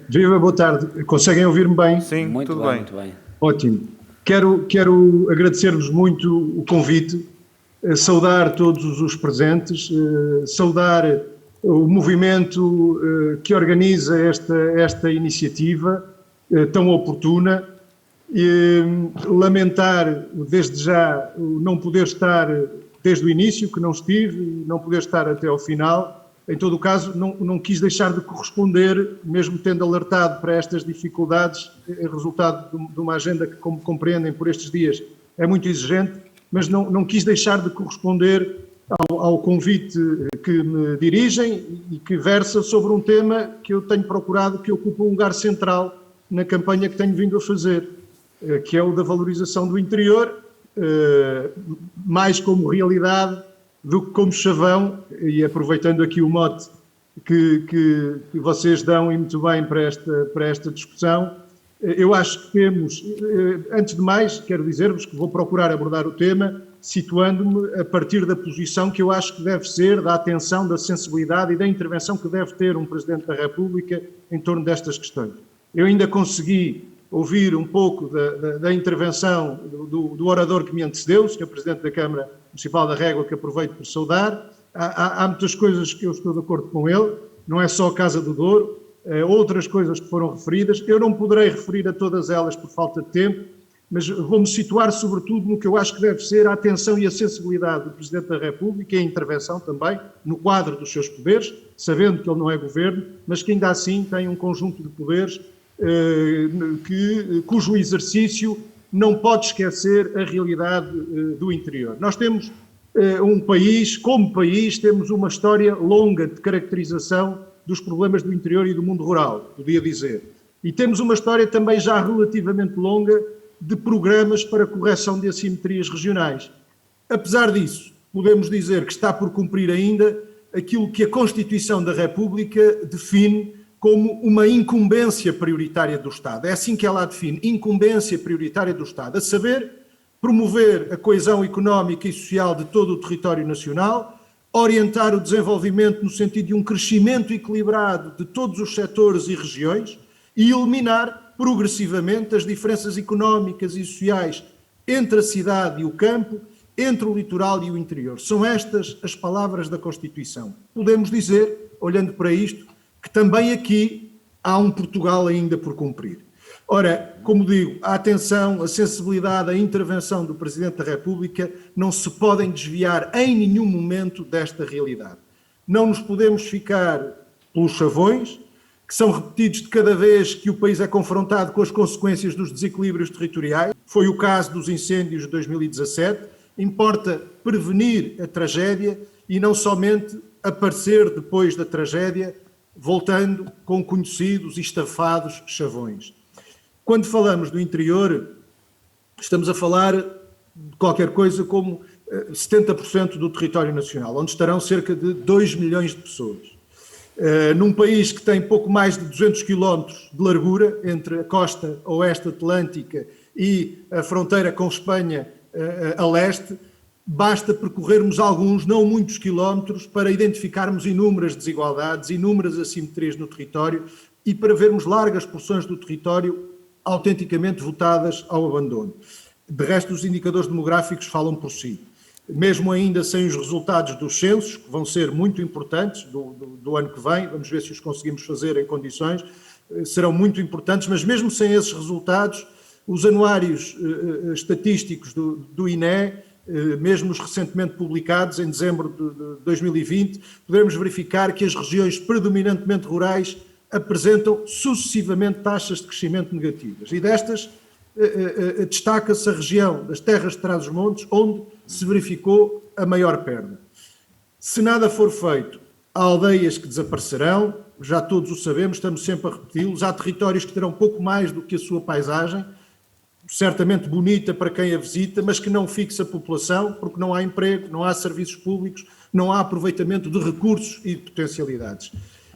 Viva, boa tarde. Conseguem ouvir-me bem? Sim, Muito tudo bem, bem. muito bem. Ótimo. Quero agradecer-vos muito o convite, saudar todos os presentes, saudar o movimento que organiza esta iniciativa tão oportuna, e lamentar desde já o não poder estar desde o início, que não estive, e não poder estar até ao final. Em todo o caso, não quis deixar de corresponder, mesmo tendo alertado para estas dificuldades, resultado de uma agenda que, como compreendem por estes dias, é muito exigente, mas não quis deixar de corresponder ao convite que me dirigem e que versa sobre um tema que eu tenho procurado, que ocupa um lugar central na campanha que tenho vindo a fazer, que é o da valorização do interior, mais como realidade do que como chavão, e aproveitando aqui o mote que vocês dão e muito bem para esta discussão, eu acho que temos, antes de mais, quero dizer-vos que vou procurar abordar o tema situando-me a partir da posição que eu acho que deve ser, da atenção, da sensibilidade e da intervenção que deve ter um Presidente da República em torno destas questões. Eu ainda consegui ouvir um pouco da intervenção do orador que me antecedeu, o Sr. Presidente da Câmara Municipal da Régua, que aproveito por saudar. Há muitas coisas que eu estou de acordo com ele, não é só a Casa do Douro, outras coisas que foram referidas. Eu não poderei referir a todas elas por falta de tempo, mas vou-me situar sobretudo no que eu acho que deve ser a atenção e a sensibilidade do Presidente da República e a intervenção também, no quadro dos seus poderes, sabendo que ele não é governo, mas que ainda assim tem um conjunto de poderes cujo exercício não pode esquecer a realidade do interior. Nós temos um país, como país, temos uma história longa de caracterização dos problemas do interior e do mundo rural, podia dizer. E temos uma história também já relativamente longa de programas para correção de assimetrias regionais. Apesar disso, podemos dizer que está por cumprir ainda aquilo que a Constituição da República define como uma incumbência prioritária do Estado. É assim que ela a define, incumbência prioritária do Estado, a saber, promover a coesão económica e social de todo o território nacional, orientar o desenvolvimento no sentido de um crescimento equilibrado de todos os setores e regiões e eliminar progressivamente as diferenças económicas e sociais entre a cidade e o campo, entre o litoral e o interior. São estas as palavras da Constituição. Podemos dizer, olhando para isto, que também aqui há um Portugal ainda por cumprir. Ora, como digo, a atenção, a sensibilidade, a intervenção do Presidente da República não se podem desviar em nenhum momento desta realidade. Não nos podemos ficar pelos chavões, que são repetidos de cada vez que o país é confrontado com as consequências dos desequilíbrios territoriais. Foi o caso dos incêndios de 2017. Importa prevenir a tragédia e não somente aparecer depois da tragédia voltando com conhecidos e estafados chavões. Quando falamos do interior, estamos a falar de qualquer coisa como 70% do território nacional, onde estarão cerca de 2 milhões de pessoas. Num país que tem pouco mais de 200 quilómetros de largura entre a costa oeste atlântica e a fronteira com Espanha a leste, basta percorrermos alguns, não muitos quilómetros, para identificarmos inúmeras desigualdades, inúmeras assimetrias no território e para vermos largas porções do território autenticamente votadas ao abandono. De resto, os indicadores demográficos falam por si. Mesmo ainda sem os resultados dos censos, que vão ser muito importantes do ano que vem, vamos ver se os conseguimos fazer em condições, serão muito importantes, mas mesmo sem esses resultados, os anuários estatísticos do INE, mesmo os recentemente publicados em dezembro de 2020, podemos verificar que as regiões predominantemente rurais apresentam sucessivamente taxas de crescimento negativas. E destas, destaca-se a região das terras de Trás-os-Montes, onde se verificou a maior perda. Se nada for feito, há aldeias que desaparecerão, já todos o sabemos, estamos sempre a repeti-los, há territórios que terão pouco mais do que a sua paisagem, certamente bonita para quem a visita, mas que não fixa a população, porque não há emprego, não há serviços públicos, não há aproveitamento de recursos e de potencialidades.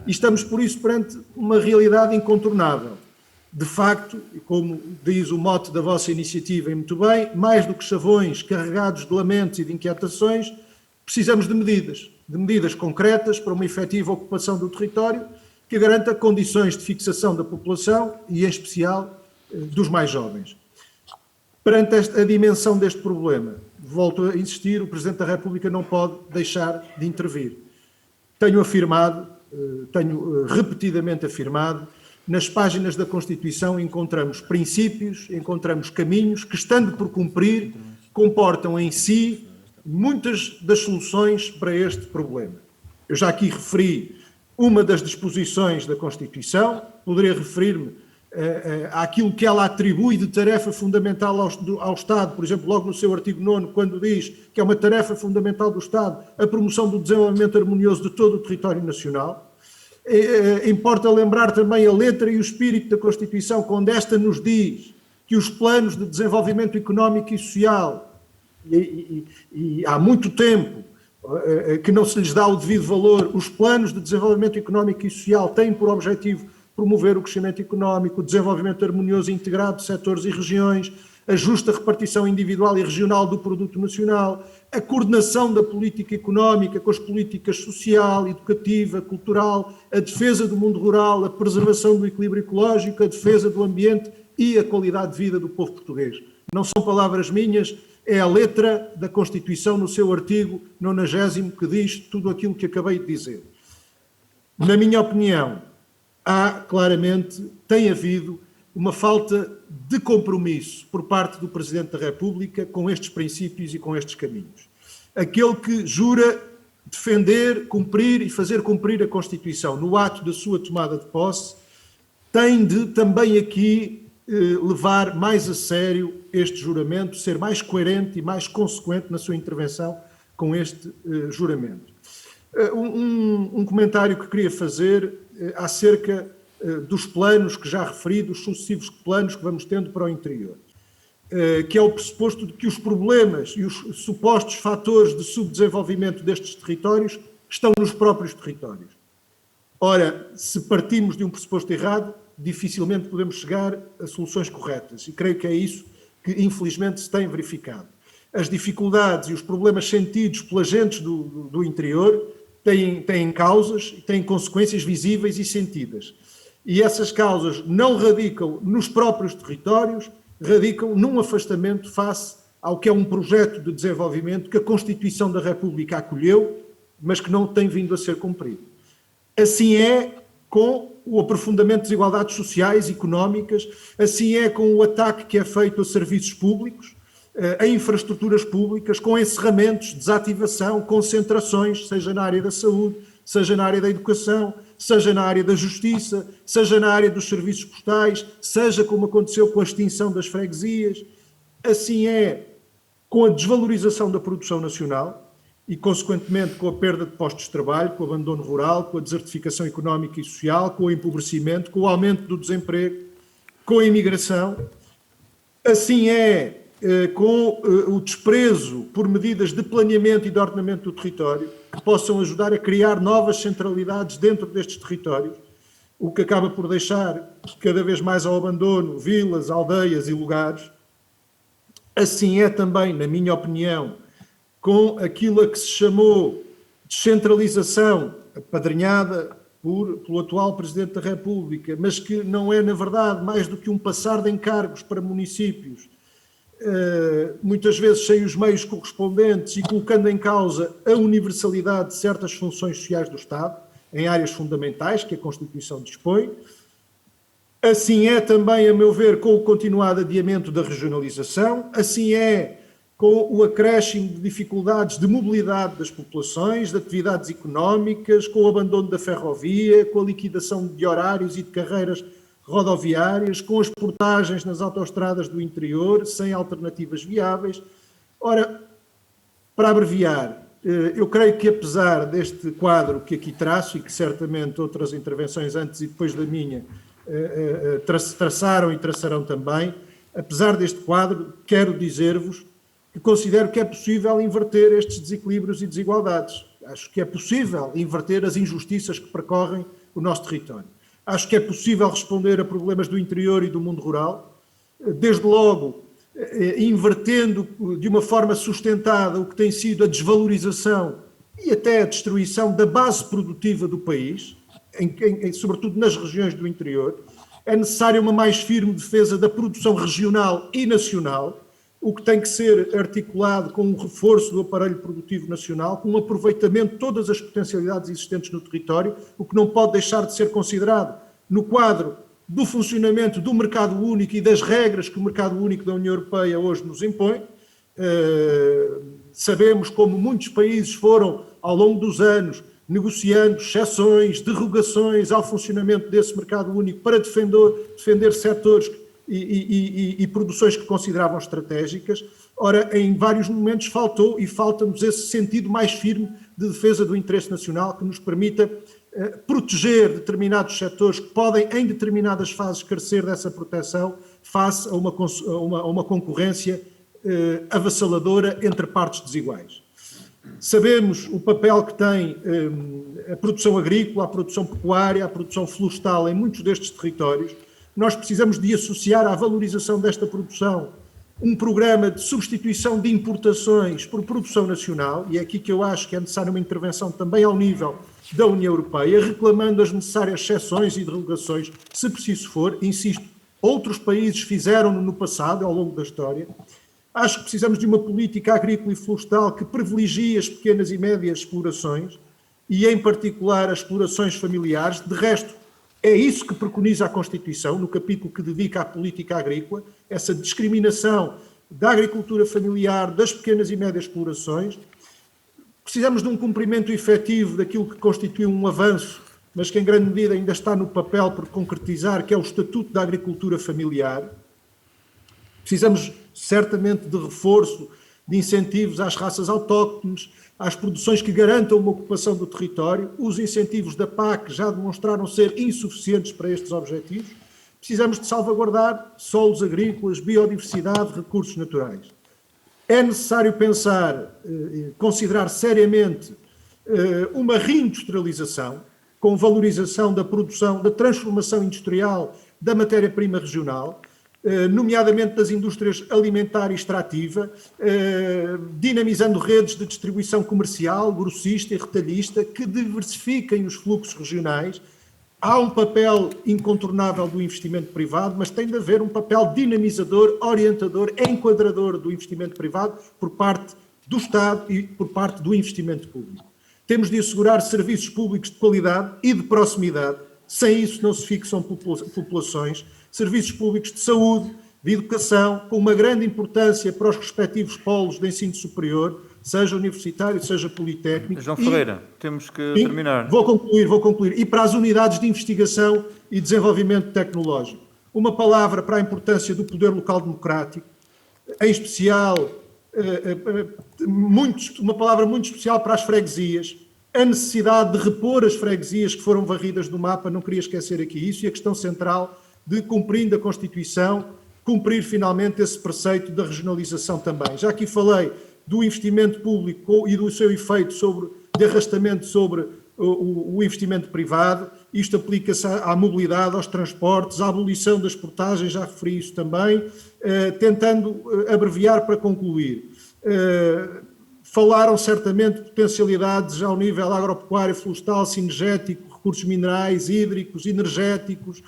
E estamos, por isso, perante uma realidade incontornável. De facto, como diz o mote da vossa iniciativa e muito bem, mais do que chavões carregados de lamentos e de inquietações, precisamos de medidas concretas para uma efetiva ocupação do território que garanta condições de fixação da população e, em especial, dos mais jovens. Perante a dimensão deste problema, volto a insistir, o Presidente da República não pode deixar de intervir. Tenho repetidamente afirmado, nas páginas da Constituição encontramos princípios, encontramos caminhos que, estando por cumprir, comportam em si muitas das soluções para este problema. Eu já aqui referi uma das disposições da Constituição, poderia referir-me àquilo que ela atribui de tarefa fundamental ao Estado, por exemplo, logo no seu artigo 9º, quando diz que é uma tarefa fundamental do Estado a promoção do desenvolvimento harmonioso de todo o território nacional. Importa lembrar também a letra e o espírito da Constituição, quando esta nos diz que os planos de desenvolvimento económico e social, e há muito tempo que não se lhes dá o devido valor, os planos de desenvolvimento económico e social têm por objetivo promover o crescimento económico, o desenvolvimento harmonioso e integrado de setores e regiões, a justa repartição individual e regional do produto nacional, a coordenação da política económica com as políticas social, educativa, cultural, a defesa do mundo rural, a preservação do equilíbrio ecológico, a defesa do ambiente e a qualidade de vida do povo português. Não são palavras minhas, é a letra da Constituição no seu artigo 90º que diz tudo aquilo que acabei de dizer. Na minha opinião, tem havido uma falta de compromisso por parte do Presidente da República com estes princípios e com estes caminhos. Aquele que jura defender, cumprir e fazer cumprir a Constituição no ato da sua tomada de posse, tem de também aqui levar mais a sério este juramento, ser mais coerente e mais consequente na sua intervenção com este juramento. Um comentário que queria fazer acerca dos planos que já referi, dos sucessivos planos que vamos tendo para o interior, que é o pressuposto de que os problemas e os supostos fatores de subdesenvolvimento destes territórios estão nos próprios territórios. Ora, se partimos de um pressuposto errado, dificilmente podemos chegar a soluções corretas, e creio que é isso que infelizmente se tem verificado. As dificuldades e os problemas sentidos pelas gentes do interior têm causas e têm consequências visíveis e sentidas. E essas causas não radicam nos próprios territórios, radicam num afastamento face ao que é um projeto de desenvolvimento que a Constituição da República acolheu, mas que não tem vindo a ser cumprido. Assim é com o aprofundamento de desigualdades sociais e económicas, assim é com o ataque que é feito a serviços públicos, a infraestruturas públicas, com encerramentos, desativação, concentrações, seja na área da saúde, seja na área da educação, seja na área da justiça, seja na área dos serviços postais, seja como aconteceu com a extinção das freguesias. Assim é com a desvalorização da produção nacional e, consequentemente, com a perda de postos de trabalho, com o abandono rural, com a desertificação económica e social, com o empobrecimento, com o aumento do desemprego, com a imigração. Assim é com o desprezo por medidas de planeamento e de ordenamento do território que possam ajudar a criar novas centralidades dentro destes territórios, o que acaba por deixar cada vez mais ao abandono vilas, aldeias e lugares. Assim é também, na minha opinião, com aquilo a que se chamou descentralização, apadrinhada pelo atual Presidente da República, mas que não é, na verdade, mais do que um passar de encargos para municípios, muitas vezes sem os meios correspondentes e colocando em causa a universalidade de certas funções sociais do Estado, em áreas fundamentais que a Constituição dispõe. Assim é também, a meu ver, com o continuado adiamento da regionalização, assim é com o acréscimo de dificuldades de mobilidade das populações, de atividades económicas, com o abandono da ferrovia, com a liquidação de horários e de carreiras rodoviárias, com as portagens nas autoestradas do interior, sem alternativas viáveis. Ora, para abreviar, eu creio que apesar deste quadro que aqui traço, e que certamente outras intervenções antes e depois da minha traçaram e traçarão também, apesar deste quadro, quero dizer-vos que considero que é possível inverter estes desequilíbrios e desigualdades. Acho que é possível inverter as injustiças que percorrem o nosso território. Acho que é possível responder a problemas do interior e do mundo rural, desde logo invertendo de uma forma sustentada o que tem sido a desvalorização e até a destruição da base produtiva do país. sobretudo nas regiões do interior. É necessária uma mais firme defesa da produção regional e nacional, o que tem que ser articulado com um reforço do aparelho produtivo nacional, com um aproveitamento de todas as potencialidades existentes no território, o que não pode deixar de ser considerado no quadro do funcionamento do mercado único e das regras que o mercado único da União Europeia hoje nos impõe. Sabemos como muitos países foram, ao longo dos anos, negociando exceções, derrogações ao funcionamento desse mercado único para defender setores e produções que consideravam estratégicas. Ora, em vários momentos faltou e falta-nos esse sentido mais firme de defesa do interesse nacional que nos permita proteger determinados setores que podem, em determinadas fases, carecer dessa proteção face a uma concorrência avassaladora entre partes desiguais. Sabemos o papel que tem a produção agrícola, a produção pecuária, a produção florestal em muitos destes territórios. Nós precisamos de associar à valorização desta produção um programa de substituição de importações por produção nacional, e é aqui que eu acho que é necessária uma intervenção também ao nível da União Europeia, reclamando as necessárias exceções e derrogações, se preciso for. Insisto, outros países fizeram-no no passado, ao longo da história. Acho que precisamos de uma política agrícola e florestal que privilegie as pequenas e médias explorações e, em particular, as explorações familiares. De resto, é isso que preconiza a Constituição, no capítulo que dedica à política agrícola, essa discriminação da agricultura familiar, das pequenas e médias explorações. Precisamos de um cumprimento efetivo daquilo que constitui um avanço, mas que em grande medida ainda está no papel por concretizar, que é o Estatuto da Agricultura Familiar. Precisamos certamente de reforço, de incentivos às raças autóctones, às produções que garantam uma ocupação do território. Os incentivos da PAC já demonstraram ser insuficientes para estes objetivos. Precisamos de salvaguardar solos agrícolas, biodiversidade, recursos naturais. É necessário pensar, considerar seriamente uma reindustrialização, com valorização da produção, da transformação industrial da matéria-prima regional, nomeadamente das indústrias alimentar e extrativa, dinamizando redes de distribuição comercial, grossista e retalhista, que diversifiquem os fluxos regionais. Há um papel incontornável do investimento privado, mas tem de haver um papel dinamizador, orientador, enquadrador do investimento privado por parte do Estado e por parte do investimento público. Temos de assegurar serviços públicos de qualidade e de proximidade. Sem isso não se fixam populações. Serviços públicos de saúde, de educação, com uma grande importância para os respectivos polos de ensino superior, seja universitário, seja politécnico. João Ferreira, temos que terminar. Vou concluir. E para as unidades de investigação e desenvolvimento tecnológico. Uma palavra para a importância do poder local democrático, em especial, uma palavra muito especial para as freguesias, a necessidade de repor as freguesias que foram varridas do mapa, não queria esquecer aqui isso, e a questão central de, cumprindo a Constituição, cumprir finalmente esse preceito da regionalização também. Já aqui falei do investimento público e do seu efeito de arrastamento sobre o investimento privado. Isto aplica-se à mobilidade, aos transportes, à abolição das portagens, já referi isso também, tentando abreviar para concluir. Falaram certamente de potencialidades ao nível agropecuário, florestal, sinergético, recursos minerais, hídricos, energéticos,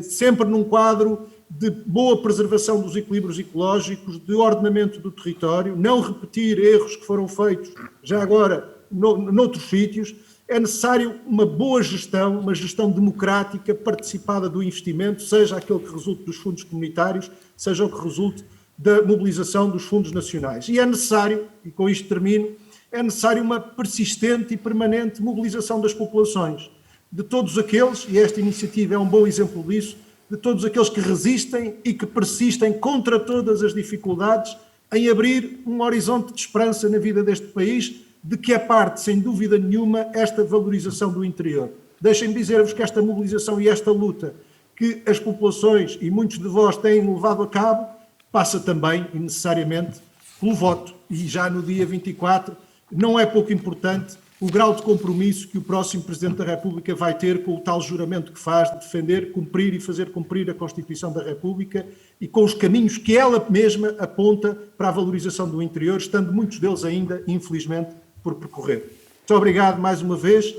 sempre num quadro de boa preservação dos equilíbrios ecológicos, de ordenamento do território, não repetir erros que foram feitos já agora noutros sítios. É necessário uma boa gestão, uma gestão democrática, participada do investimento, seja aquele que resulte dos fundos comunitários, seja o que resulte da mobilização dos fundos nacionais. E é necessário, e com isto termino, é necessário uma persistente e permanente mobilização das populações, de todos aqueles, e esta iniciativa é um bom exemplo disso, de todos aqueles que resistem e que persistem contra todas as dificuldades em abrir um horizonte de esperança na vida deste país, de que é parte, sem dúvida nenhuma, esta valorização do interior. Deixem-me dizer-vos que esta mobilização e esta luta que as populações e muitos de vós têm levado a cabo, passa também e necessariamente pelo voto. E já no dia 24, não é pouco importante o grau de compromisso que o próximo Presidente da República vai ter com o tal juramento que faz de defender, cumprir e fazer cumprir a Constituição da República e com os caminhos que ela mesma aponta para a valorização do interior, estando muitos deles ainda, infelizmente, por percorrer. Muito obrigado mais uma vez.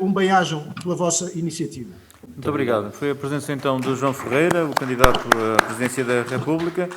um bem-ajam pela vossa iniciativa. Muito obrigado. Foi a presença então do João Ferreira, o candidato à presidência da República.